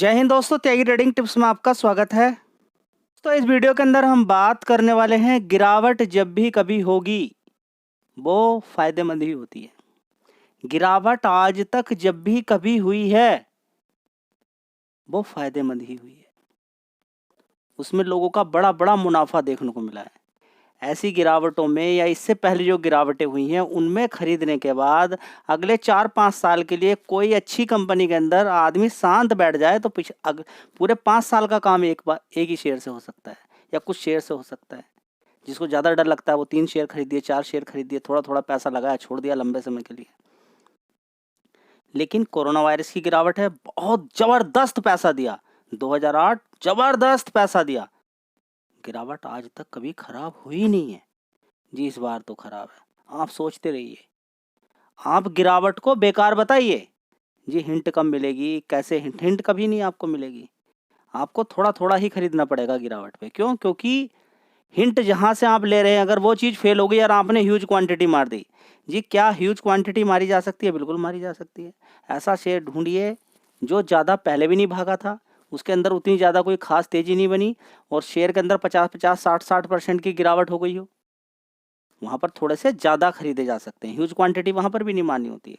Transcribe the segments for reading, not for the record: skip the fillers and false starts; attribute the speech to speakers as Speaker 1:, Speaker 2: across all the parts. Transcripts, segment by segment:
Speaker 1: जय हिंद दोस्तों, त्यागी trading tips में आपका स्वागत है। तो इस वीडियो के अंदर हम बात करने वाले हैं गिरावट जब भी कभी होगी वो फायदेमंद ही होती है। गिरावट आज तक जब भी कभी हुई है वो फायदेमंद ही हुई है। उसमें लोगों का बड़ा बड़ा मुनाफा देखने को मिला है। ऐसी गिरावटों में या इससे पहले जो गिरावटें हुई हैं उनमें खरीदने के बाद अगले 4-5 साल के लिए कोई अच्छी कंपनी के अंदर आदमी शांत बैठ जाए तो पूरे 5 साल का काम एक ही शेयर से हो सकता है या कुछ शेयर से हो सकता है। जिसको ज़्यादा डर लगता है वो 3 शेयर खरीदिए, 4 शेयर खरीदिए, थोड़ा थोड़ा पैसा लगाया, छोड़ दिया लंबे समय के लिए। लेकिन कोरोना वायरस की गिरावट है, बहुत ज़बरदस्त पैसा दिया। 2008 ज़बरदस्त पैसा दिया। गिरावट आज तक कभी खराब हुई नहीं है जी। इस बार तो खराब है। आप सोचते रहिए, आप गिरावट को बेकार बताइए जी। हिंट कब मिलेगी, कैसे हिंट कभी नहीं आपको मिलेगी। आपको थोड़ा थोड़ा ही खरीदना पड़ेगा गिरावट पे। क्यों? क्योंकि हिंट जहाँ से आप ले रहे हैं, अगर वो चीज़ फेल हो गई और आपने ह्यूज क्वांटिटी मार दी जी। क्या ह्यूज क्वांटिटी मारी जा सकती है? बिल्कुल मारी जा सकती है। ऐसा शेयर ढूंढिए जो ज़्यादा पहले भी नहीं भागा था, उसके अंदर उतनी ज़्यादा कोई खास तेज़ी नहीं बनी और शेयर के अंदर 50-50, 60-60% की गिरावट हो गई हो। वहाँ पर थोड़े से ज़्यादा खरीदे जा सकते हैं। ह्यूज क्वांटिटी वहाँ पर भी नहीं मारनी होती है।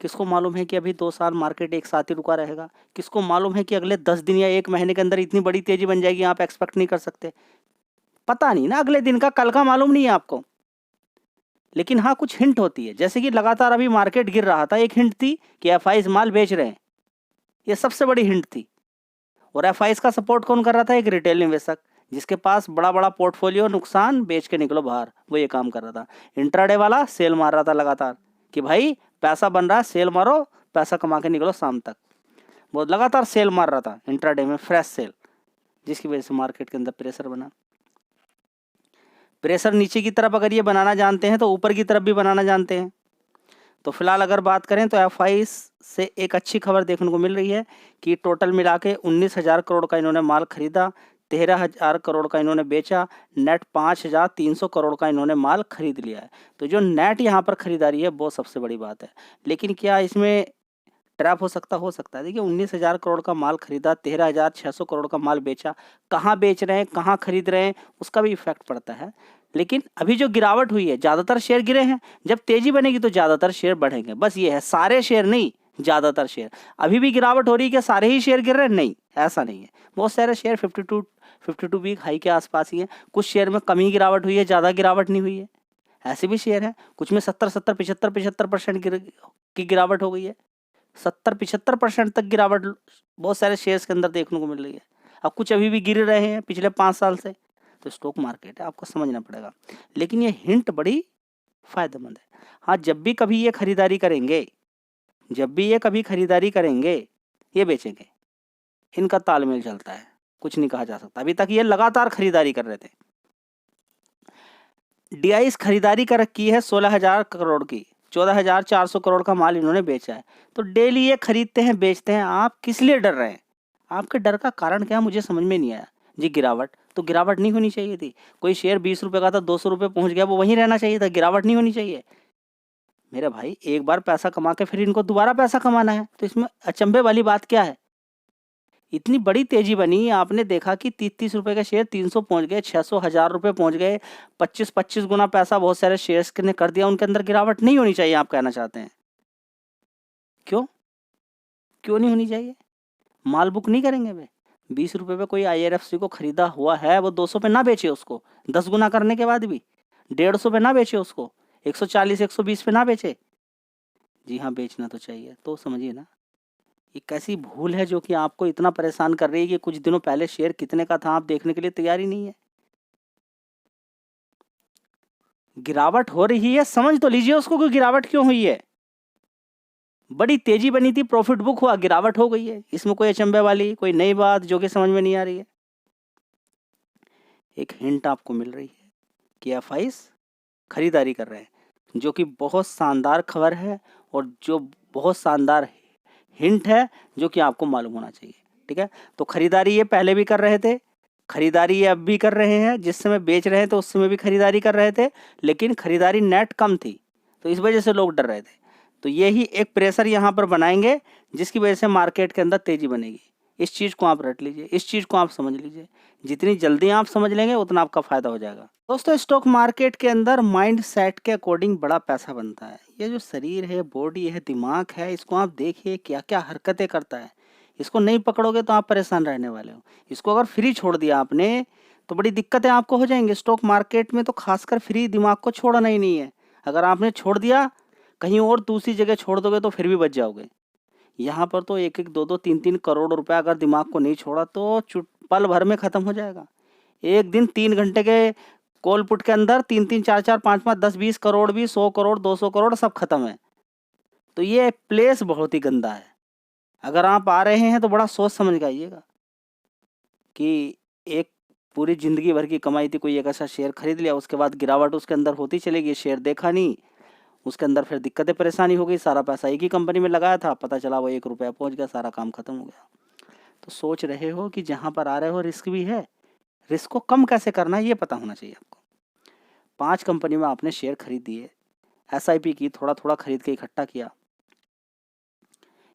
Speaker 1: किसको मालूम है कि अभी 2 साल मार्केट एक साथ ही रुका रहेगा? किसको मालूम है कि अगले 10 दिन या 1 महीने के अंदर इतनी बड़ी तेज़ी बन जाएगी, आप एक्सपेक्ट नहीं कर सकते। पता नहीं ना, अगले दिन का, कल का मालूम नहीं है आपको। लेकिन हाँ, कुछ हिंट होती है। जैसे कि लगातार अभी मार्केट गिर रहा था, एक हिंट थी कि एफआईज माल बेच रहे हैं। ये सबसे बड़ी हिंट थी। और एफआईज का सपोर्ट कौन कर रहा था? एक रिटेल निवेशक जिसके पास बड़ा बड़ा पोर्टफोलियो, नुकसान बेच के निकलो बाहर, वो ये काम कर रहा था। इंट्राडे वाला सेल मार रहा था लगातार कि भाई पैसा बन रहा है, सेल मारो, पैसा कमा के निकलो शाम तक। वो लगातार सेल मार रहा था इंट्राडे में, फ्रेश सेल, जिसकी वजह से मार्केट के अंदर प्रेशर बना। प्रेशर नीचे की तरफ अगर ये बनाना जानते हैं तो ऊपर की तरफ भी बनाना जानते हैं। तो फिलहाल अगर बात करें तो एफआईज से एक अच्छी खबर देखने को मिल रही है कि टोटल मिला के 19,000 करोड़ का इन्होंने माल खरीदा, 13,000 करोड़ का इन्होंने बेचा, नेट 5,300 करोड़ का इन्होंने माल खरीद लिया है। तो जो नेट यहाँ पर खरीदारी है वो सबसे बड़ी बात है। लेकिन क्या इसमें ट्रैप हो सकता है। देखिए, 19,000 करोड़ का माल खरीदा, 13,600 करोड़ का माल बेचा। कहाँ बेच रहे हैं, कहाँ खरीद रहे हैं, उसका भी इफेक्ट पड़ता है। लेकिन अभी जो गिरावट हुई है, ज़्यादातर शेयर गिरे हैं। जब तेजी बनेगी तो ज़्यादातर शेयर बढ़ेंगे। बस ये है, सारे शेयर नहीं, ज़्यादातर शेयर। अभी भी गिरावट हो रही है, क्या सारे ही शेयर गिर रहे हैं? नहीं, ऐसा नहीं है। बहुत सारे शेयर 52 वीक हाई के आसपास ही है। कुछ शेयर में कमी गिरावट हुई है, ज़्यादा गिरावट नहीं हुई है। ऐसे भी शेयर हैं कुछ में 70-70, 75-75% की गिरावट हो गई है। 70-75% तक गिरावट बहुत सारे शेयर्स के अंदर देखने को मिल रही है। अब कुछ अभी भी गिर रहे हैं पिछले 5 साल से। तो स्टॉक मार्केट है, आपको समझना पड़ेगा। लेकिन ये हिंट बड़ी फायदेमंद है। हाँ, जब भी कभी ये खरीदारी करेंगे, ये बेचेंगे, इनका तालमेल चलता है, कुछ नहीं कहा जा सकता। अभी तक ये लगातार खरीदारी कर रहे थे। डीआईस खरीदारी कर रखी है 16,000 करोड़ की, 14,400 करोड़ का माल इन्होंने बेचा है। तो डेली ये खरीदते हैं, बेचते हैं। आप किस लिए डर रहे हैं? आपके डर का कारण क्या, मुझे समझ में नहीं आया जी। गिरावट तो गिरावट नहीं होनी चाहिए थी। कोई शेयर 20 रुपए का था, 200 रुपए पहुंच गया, वो वहीं रहना चाहिए था। गिरावट नहीं होनी चाहिए मेरे भाई। एक बार पैसा कमा के फिर इनको दोबारा पैसा कमाना है, तो इसमें अचंभे वाली बात क्या है? इतनी बड़ी तेजी बनी, आपने देखा कि 30-30 रुपए का शेयर 300 पहुंच गए, 600, 1,000 रुपए पहुंच गए। 25-25 गुना पैसा बहुत सारे शेयर्स ने कर दिया। उनके अंदर गिरावट नहीं होनी चाहिए, आप कहना चाहते हैं? क्यों क्यों नहीं होनी चाहिए? माल बुक नहीं करेंगे वे? 20 रुपए पे कोई आईआरएफसी को खरीदा हुआ है, वो 200 पे ना बेचे उसको, 10 गुना करने के बाद भी 150 पे ना बेचे उसको, 140, 120 पे ना बेचे। जी हाँ, बेचना तो चाहिए। तो समझिए ना, ये कैसी भूल है जो कि आपको इतना परेशान कर रही है कि कुछ दिनों पहले शेयर कितने का था आप देखने के लिए तैयार ही नहीं है। गिरावट हो रही है, समझ तो लीजिए उसको कि गिरावट क्यों हुई है। बड़ी तेजी बनी थी, प्रॉफिट बुक हुआ, गिरावट हो गई है। इसमें कोई अचंभे वाली कोई नई बात जो कि समझ में नहीं आ रही है। एक हिंट आपको मिल रही है कि एफआईज खरीदारी कर रहे हैं, जो कि बहुत शानदार खबर है और जो बहुत शानदार हिंट है जो कि आपको मालूम होना चाहिए। ठीक है, तो खरीदारी ये पहले भी कर रहे थे, खरीदारी ये अब भी कर रहे हैं। जिस समय बेच रहे थे उस समय भी खरीदारी कर रहे थे, लेकिन खरीदारी नेट कम थी, तो इस वजह से लोग डर रहे थे। तो यही एक प्रेशर यहाँ पर बनाएंगे जिसकी वजह से मार्केट के अंदर तेजी बनेगी। इस चीज़ को आप रट लीजिए, इस चीज़ को आप समझ लीजिए। जितनी जल्दी आप समझ लेंगे उतना आपका फ़ायदा हो जाएगा। दोस्तों, स्टॉक मार्केट के अंदर माइंड सेट के अकॉर्डिंग बड़ा पैसा बनता है। ये जो शरीर है, बॉडी है, दिमाग है, इसको आप देखिए क्या-क्या हरकतें करता है। इसको नहीं पकड़ोगे तो आप परेशान रहने वाले हो। इसको अगर फ्री छोड़ दिया आपने तो बड़ी दिक्कतें आपको हो जाएँगी। स्टॉक मार्केट में तो खासकर फ्री दिमाग को छोड़ना ही नहीं है। अगर आपने छोड़ दिया, कहीं और दूसरी जगह छोड़ दोगे तो फिर भी बच जाओगे। यहाँ पर तो 1-1, 2-2, 3-3 करोड़ रुपया अगर दिमाग को नहीं छोड़ा तो पल भर में खत्म हो जाएगा। एक दिन 3 घंटे के कॉल पुट के अंदर 3-3, 4-4, 5-5, 10-20 करोड़ भी, 100 करोड़, 200 करोड़ सब खत्म है। तो ये प्लेस बहुत ही गंदा है। अगर आप आ रहे हैं तो बड़ा सोच समझ के आइएगा कि एक पूरी ज़िंदगी भर की कमाई थी, कोई एक ऐसा शेयर खरीद लिया, उसके बाद गिरावट उसके अंदर होती चलेगी, शेयर देखा नहीं, उसके अंदर फिर दिक्कतें परेशानी हो गई, सारा पैसा एक ही कंपनी में लगाया था, पता चला वो 1 रुपया पहुँच गया, सारा काम खत्म हो गया। तो सोच रहे हो कि जहाँ पर आ रहे हो रिस्क भी है, रिस्क को कम कैसे करना है ये पता होना चाहिए आपको। 5 कंपनी में आपने शेयर खरीद दिए, एसआईपी की, थोड़ा-थोड़ा खरीद के इकट्ठा किया।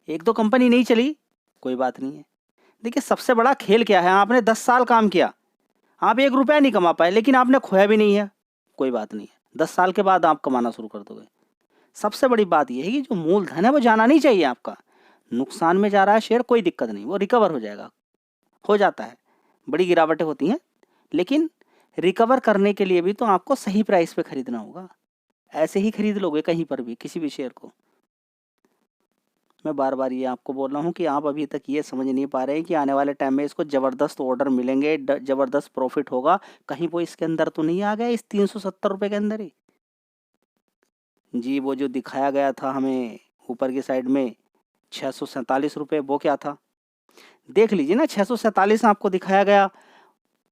Speaker 1: 1-2 कंपनी नहीं चली, कोई बात नहीं है। देखिए, सबसे बड़ा खेल क्या है, आपने 10 साल काम किया, आप 1 रुपया नहीं कमा पाए, लेकिन आपने खोया भी नहीं है, कोई बात नहीं है। 10 साल के बाद आप कमाना शुरू कर दोगे। सबसे बड़ी बात ये है कि जो मूलधन है वो जाना नहीं चाहिए आपका। नुकसान में जा रहा है शेयर, कोई दिक्कत नहीं, वो रिकवर हो जाएगा, हो जाता है। बड़ी गिरावटें होती हैं, लेकिन रिकवर करने के लिए भी तो आपको सही प्राइस पे खरीदना होगा। ऐसे ही खरीद लोगे कहीं पर भी किसी भी शेयर को। मैं बार-बार ये आपको बोल रहा हूँ कि आप अभी तक ये समझ नहीं पा रहे हैं कि आने वाले टाइम में इसको ज़बरदस्त ऑर्डर मिलेंगे, ज़बरदस्त प्रॉफिट होगा। कहीं वो इसके अंदर तो नहीं आ गया, इस 370 रुपये के अंदर ही? जी, वो जो दिखाया गया था हमें ऊपर की साइड में 647 रुपये, वो क्या था? देख लीजिए ना, 647 आपको दिखाया गया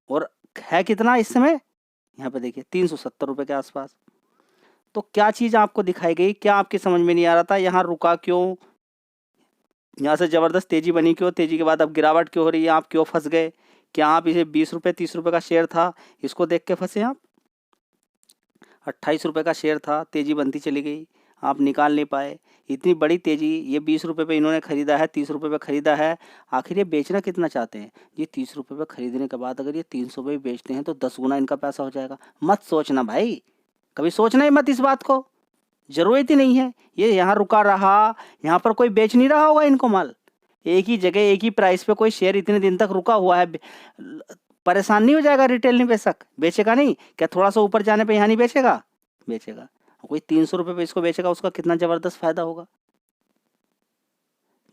Speaker 1: और है कितना इस समय? यहाँ पे देखिए 370 रुपये के आसपास। तो क्या चीज़ आपको दिखाई गई? क्या आपकी समझ में नहीं आ रहा था? यहाँ रुका क्यों? यहाँ से ज़बरदस्त तेज़ी बनी क्यों? तेज़ी के बाद अब गिरावट क्यों हो रही है? आप क्यों फँस गए? क्या आप इसे 20 रुपये, 30 रुपये का शेयर था, इसको देख के फँसे आप? 28 रुपये का शेयर था, तेज़ी बनती चली गई, आप निकाल नहीं पाए। इतनी बड़ी तेज़ी, ये 20 रुपये पे इन्होंने खरीदा है, 30 रुपये पे खरीदा है, आखिर ये बेचना कितना चाहते हैं? ये 30 रुपये पे खरीदने के बाद अगर ये 300 पे बेचते हैं तो 10 गुना इनका पैसा हो जाएगा। मत सोचना भाई, कभी सोचना ही मत इस बात को, ज़रूरत ही नहीं है। ये यहाँ रुका रहा, यहाँ पर कोई बेच नहीं रहा होगा इनको माल। एक ही जगह, एक ही प्राइस पे कोई शेयर इतने दिन तक रुका हुआ है, परेशान नहीं हो जाएगा रिटेल निवेशक? बेचेगा नहीं? क्या थोड़ा सा ऊपर जाने पे यहाँ नहीं बेचेगा? बेचेगा। कोई 300 रुपये पे इसको बेचेगा, उसका कितना ज़बरदस्त फ़ायदा होगा।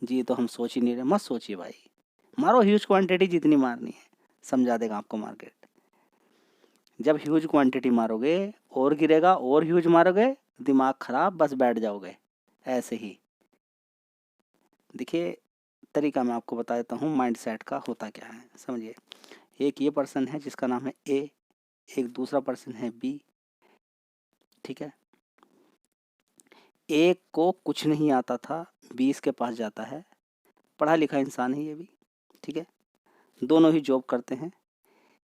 Speaker 1: जी, तो हम सोच ही नहीं रहे। मत सोचिए भाई, मारो ह्यूज क्वांटिटी जितनी मारनी है, समझा देगा आपको मार्केट। जब ह्यूज क्वांटिटी मारोगे और गिरेगा, और ह्यूज मारोगे, दिमाग खराब, बस बैठ जाओगे ऐसे ही। देखिए, तरीका मैं आपको बता देता हूँ माइंड सेट का होता क्या है, समझिए। एक ये पर्सन है जिसका नाम है ए, एक दूसरा पर्सन है बी, ठीक है। ए को कुछ नहीं आता था, बी इसके पास जाता है, पढ़ा लिखा इंसान है ये भी, ठीक है। दोनों ही जॉब करते हैं।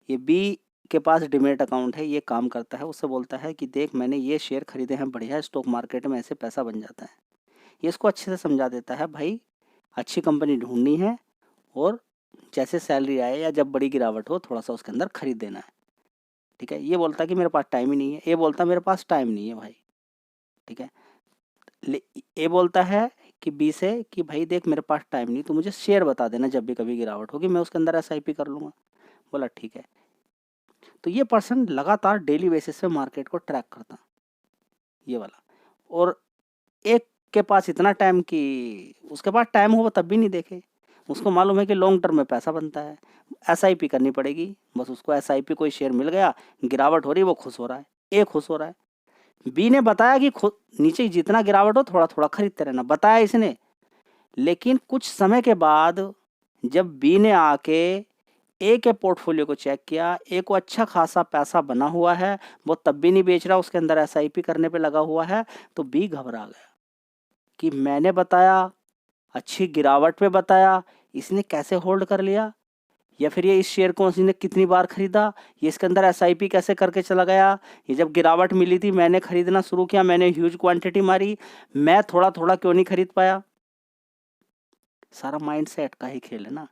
Speaker 1: ये बी के पास डीमैट अकाउंट है, ये काम करता है, उससे बोलता है कि देख मैंने ये शेयर खरीदे हैं, बढ़िया है, स्टॉक मार्केट में ऐसे पैसा बन जाता है। ये इसको अच्छे से समझा देता है, भाई अच्छी कंपनी ढूंढनी है और जैसे सैलरी आए या जब बड़ी गिरावट हो थोड़ा सा उसके अंदर खरीद देना है, ठीक है। ये बोलता है कि मेरे पास टाइम ही नहीं है, ये बोलता है मेरे पास टाइम नहीं है भाई, ठीक है। ये बोलता है कि बी से कि भाई देख मेरे पास टाइम नहीं, तो मुझे शेयर बता देना, जब भी कभी गिरावट होगी मैं उसके अंदर एसआईपी कर लूँगा। बोला ठीक है। तो ये पर्सन लगातार डेली बेसिस पे मार्केट को ट्रैक करता, ये वाला। और एक के पास इतना टाइम कि उसके पास टाइम हो वो तब भी नहीं देखे, उसको मालूम है कि लॉन्ग टर्म में पैसा बनता है, एसआईपी करनी पड़ेगी। बस उसको एसआईपी कोई शेयर मिल गया, गिरावट हो रही, वो खुश हो रहा है, ए खुश हो रहा है। बी ने बताया कि खुद नीचे जितना गिरावट हो थोड़ा थोड़ा खरीदते रहना, बताया इसने। लेकिन कुछ समय के बाद जब बी ने आके ए के पोर्टफोलियो को चेक किया, ए को अच्छा खासा पैसा बना हुआ है, वो तब भी नहीं बेच रहा, उसके अंदर एसआईपी करने पे लगा हुआ है, तो बी घबरा गया कि मैंने बताया, अच्छी गिरावट पे बताया, इसने कैसे होल्ड कर लिया, या फिर ये इस शेयर को इसने कितनी बार खरीदा, ये इसके अंदर एसआईपी कैसे करके चला गया, ये जब गिरावट मिली थी मैंने खरीदना शुरू किया, मैंने ह्यूज क्वांटिटी मारी, मैं थोड़ा थोड़ा क्यों नहीं खरीद पाया? सारा माइंड सेट का ही खेल है ना।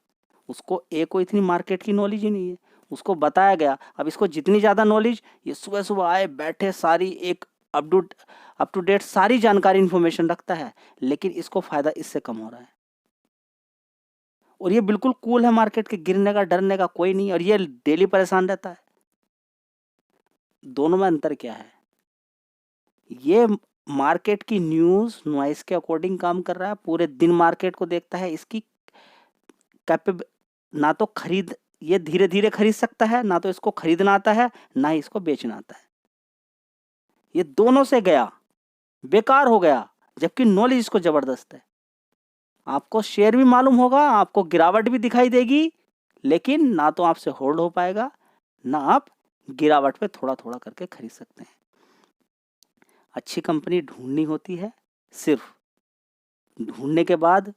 Speaker 1: उसको को इतनी मार्केट की नॉलेज ही नहीं है, उसको बताया गया। अब इसको जितनी ज़्यादा नॉलेज, ये सुबह सुबह आए बैठे सारी एक अप टू डेट सारी जानकारी इन्फॉर्मेशन रखता है, लेकिन इसको फायदा इससे कम हो रहा है। और ये बिल्कुल कूल है, मार्केट के गिरने का डरने का कोई नहीं, और ये डेली परेशान रहता है। दोनों में अंतर क्या है? ये मार्केट की न्यूज़ नॉइस के अकॉर्डिंग काम कर रहा है, पूरे दिन मार्केट को देखता है। इसकी कैपेब ना तो खरीद, ये धीरे धीरे खरीद सकता है, ना तो इसको खरीदना आता है, ना ही इसको बेचना आता है। ये दोनों से गया, बेकार हो गया, जबकि नॉलेज इसको जबरदस्त है। आपको शेयर भी मालूम होगा, आपको गिरावट भी दिखाई देगी, लेकिन ना तो आपसे होल्ड हो पाएगा, ना आप गिरावट पे थोड़ा थोड़ा करके खरीद सकते हैं। अच्छी कंपनी ढूंढनी होती है, सिर्फ ढूंढने के बाद,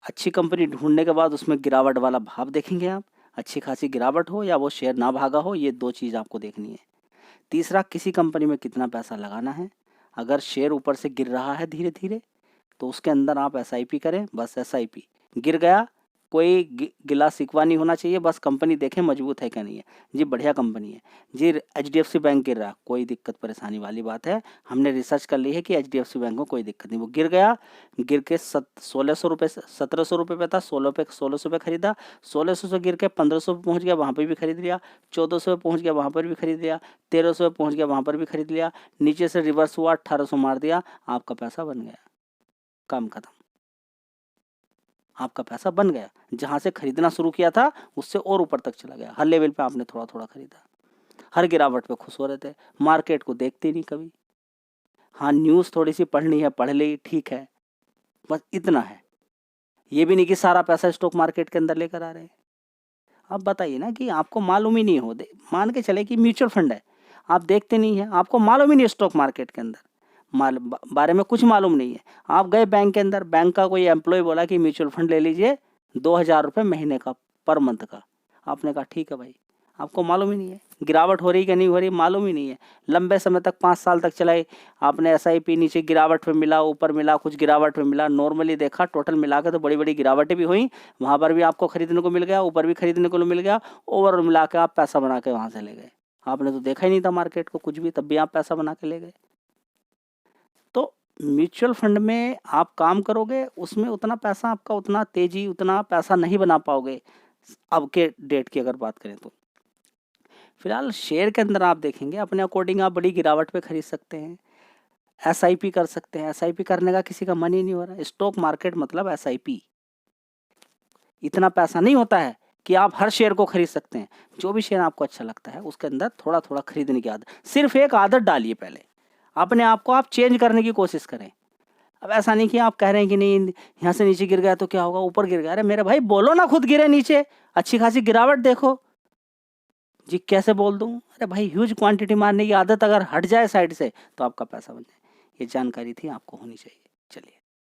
Speaker 1: अच्छी कंपनी ढूंढने के बाद उसमें गिरावट वाला भाव देखेंगे आप, अच्छी खासी गिरावट हो या वो शेयर ना भागा हो, ये दो चीज़ आपको देखनी है। तीसरा, किसी कंपनी में कितना पैसा लगाना है। अगर शेयर ऊपर से गिर रहा है धीरे धीरे, तो उसके अंदर आप SIP करें, बस SIP। गिर गया, कोई गिला शिकवा नहीं होना चाहिए, बस कंपनी देखें मजबूत है क्या नहीं है। जी बढ़िया कंपनी है, जी HDFC बैंक गिर रहा, कोई दिक्कत परेशानी वाली बात है, हमने रिसर्च कर ली है कि HDFC बैंक को कोई दिक्कत नहीं। वो गिर गया, गिर के 1600 रुपये से 1700 रुपये पे था, 1600 पे खरीदा, 1600 से गिर के 1500 पे पहुँच गया, वहाँ पर भी खरीद लिया, 1400 पे पहुँच गया, वहाँ पर भी खरीद लिया, 1300 पे पहुँच गया, वहाँ पर भी खरीद लिया, नीचे से रिवर्स हुआ, 1800 मार दिया, आपका पैसा बन गया, काम खत्म, आपका पैसा बन गया। जहां से खरीदना शुरू किया था उससे और ऊपर तक चला गया, हर लेवल पे आपने थोड़ा थोड़ा खरीदा, हर गिरावट पे खुश हो रहे थे, मार्केट को देखते नहीं कभी। हाँ, न्यूज़ थोड़ी सी पढ़नी है, पढ़ ली, ठीक है, बस इतना है। ये भी नहीं कि सारा पैसा स्टॉक मार्केट के अंदर लेकर आ रहे हैं। अब बताइए ना कि आपको मालूम ही नहीं हो, मान के चले कि म्यूचुअल फंड है, आप देखते नहीं है, आपको मालूम ही नहीं स्टॉक मार्केट के अंदर बारे में कुछ मालूम नहीं है। आप गए बैंक के अंदर, बैंक का कोई एम्प्लॉय बोला कि म्यूचुअल फंड ले लीजिए 2000 रुपये महीने का, पर मंथ का, आपने कहा ठीक है भाई, आपको मालूम ही नहीं है गिरावट हो रही कि नहीं हो रही, मालूम ही नहीं है। लंबे समय तक 5 साल तक चलाए, आपने SIP नीचे गिरावट पे मिला, ऊपर मिला, कुछ गिरावट पे मिला, नॉर्मली देखा, टोटल मिला के तो बड़ी बड़ी गिरावटें भी हुई, वहाँ पर भी आपको खरीदने को मिल गया, ऊपर भी खरीदने को मिल गया, ओवर मिला के आप पैसा बना के वहाँ से ले गए। आपने तो देखा ही नहीं था मार्केट को कुछ भी, तब भी आप पैसा बना के ले गए। तो म्यूचुअल फंड में आप काम करोगे, उसमें उतना पैसा आपका, उतना तेजी, उतना पैसा नहीं बना पाओगे अब के डेट की अगर बात करें तो। फिलहाल शेयर के अंदर आप देखेंगे अपने अकॉर्डिंग आप बड़ी गिरावट पे खरीद सकते हैं, SIP कर सकते हैं, SIP करने का किसी का मन ही नहीं हो रहा। स्टॉक मार्केट मतलब SIP, इतना पैसा नहीं होता है कि आप हर शेयर को खरीद सकते हैं। जो भी शेयर आपको अच्छा लगता है उसके अंदर थोड़ा थोड़ा खरीदने की आदत, सिर्फ एक आदत डालिए, पहले अपने आप को आप चेंज करने की कोशिश करें। अब ऐसा नहीं कि आप कह रहे हैं कि नहीं यहाँ से नीचे गिर गया तो क्या होगा, ऊपर गिर गया, अरे मेरे भाई बोलो ना, खुद गिरे नीचे, अच्छी खासी गिरावट देखो। जी कैसे बोल दूं? अरे भाई ह्यूज क्वांटिटी मारने की आदत अगर हट जाए साइड से तो आपका पैसा बन जाए। ये जानकारी थी, आपको होनी चाहिए। चलिए।